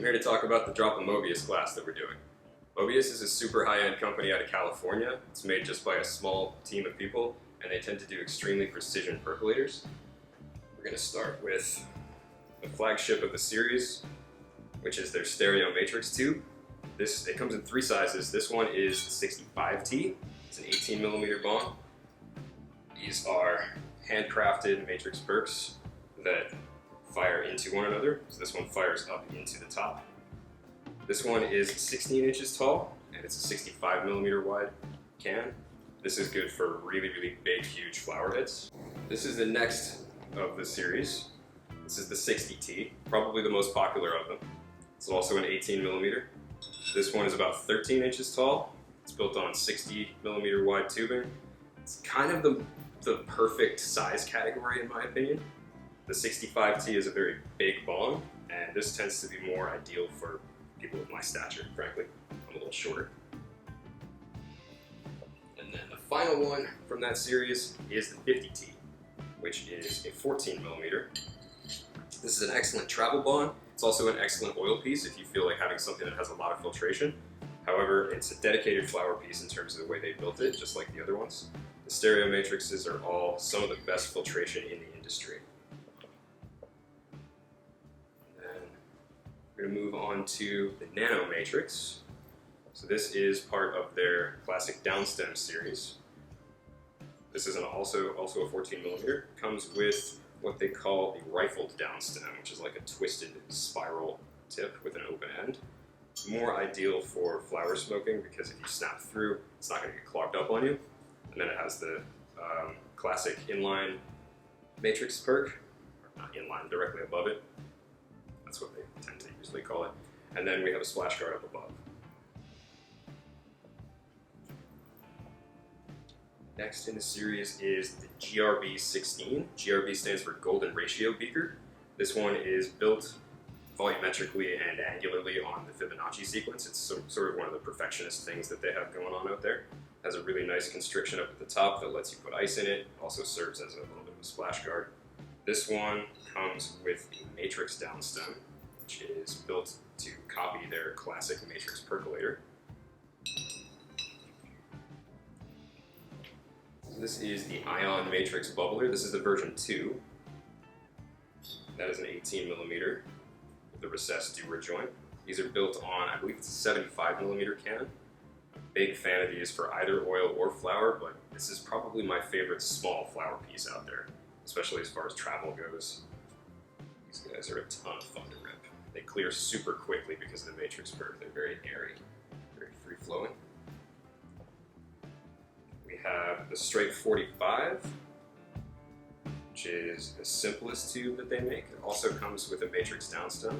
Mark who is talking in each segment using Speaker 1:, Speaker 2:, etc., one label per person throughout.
Speaker 1: I'm here to talk about the Drop a Mobius class that we're doing. Mobius is a super high-end company out of California. It's made just by a small team of people, and they tend to do extremely precision percolators. We're going to start with the flagship of the series, which is their stereo matrix tube. It comes in three sizes. This one is 65T. It's an 18mm bond. These are handcrafted matrix percs that fire into one another. So this one fires up into the top. This one is 16 inches tall, and it's a 65mm wide can. This is good for really, really big, huge flower heads. This is the next of the series. This is the 60T, probably the most popular of them. It's also an 18mm. This one is about 13 inches tall. It's built on 60mm wide tubing. It's kind of the perfect size category in my opinion. The 65T is a very big bong, and this tends to be more ideal for people with my stature, frankly. I'm a little shorter. And then the final one from that series is the 50T, which is a 14mm. This is an excellent travel bond. It's also an excellent oil piece if you feel like having something that has a lot of filtration. However, it's a dedicated flower piece in terms of the way they built it, just like the other ones. The stereo matrices are all some of the best filtration in the industry. We're going to move on to the Nano Matrix. So this is part of their classic downstem series. This is also a 14mm. Comes with what they call the rifled downstem, which is like a twisted spiral tip with an open end. More ideal for flower smoking because if you snap through, it's not going to get clogged up on you. And then it has the classic inline matrix perk, or not inline, directly above it. That's what they tend to usually call it. And then we have a splash guard up above. Next in the series is the GRB16. GRB stands for Golden Ratio Beaker. This one is built volumetrically and angularly on the Fibonacci sequence. It's sort of one of the perfectionist things that they have going on out there. It has a really nice constriction up at the top that lets you put ice in it. It also serves as a little bit of a splash guard. This one comes with the matrix downstem, which is built to copy their classic matrix percolator. This is the Ion Matrix Bubbler. This is the version 2. That is an 18mm with a recessed dewar joint. These are built on, I believe it's a 75mm can. Big fan of these for either oil or flower, but this is probably my favorite small flower piece out there, especially as far as travel goes. These guys are a ton of fun to rip. They clear super quickly because of the matrix perk. They're very airy, very free-flowing. We have the straight 45, which is the simplest tube that they make. It also comes with a matrix downstem.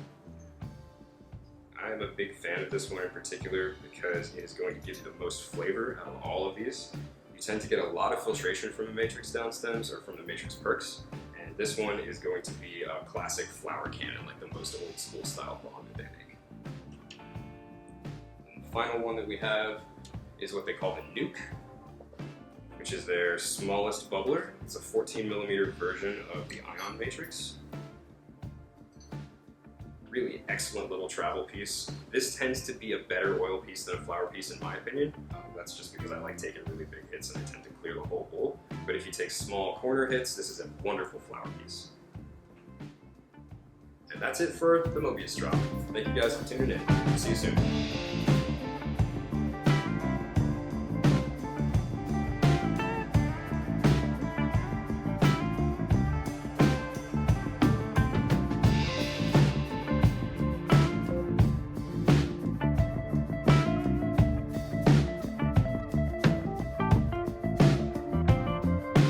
Speaker 1: I am a big fan of this one in particular because it is going to give you the most flavor out of all of these. You tend to get a lot of filtration from the matrix downstems or from the matrix perks, and this one is going to be a classic flower cannon, like the most old school style bond that they make. And the final one that we have is what they call the Nuke, which is their smallest bubbler. It's a 14mm version of the Ion Matrix. Really excellent little travel piece. This tends to be a better oil piece than a flower piece in my opinion. That's just because I like taking really big hits and I tend to clear the whole bowl. But if you take small corner hits, this is a wonderful flower piece. And that's it for the Mobius drop. Thank you guys for tuning in. See you soon.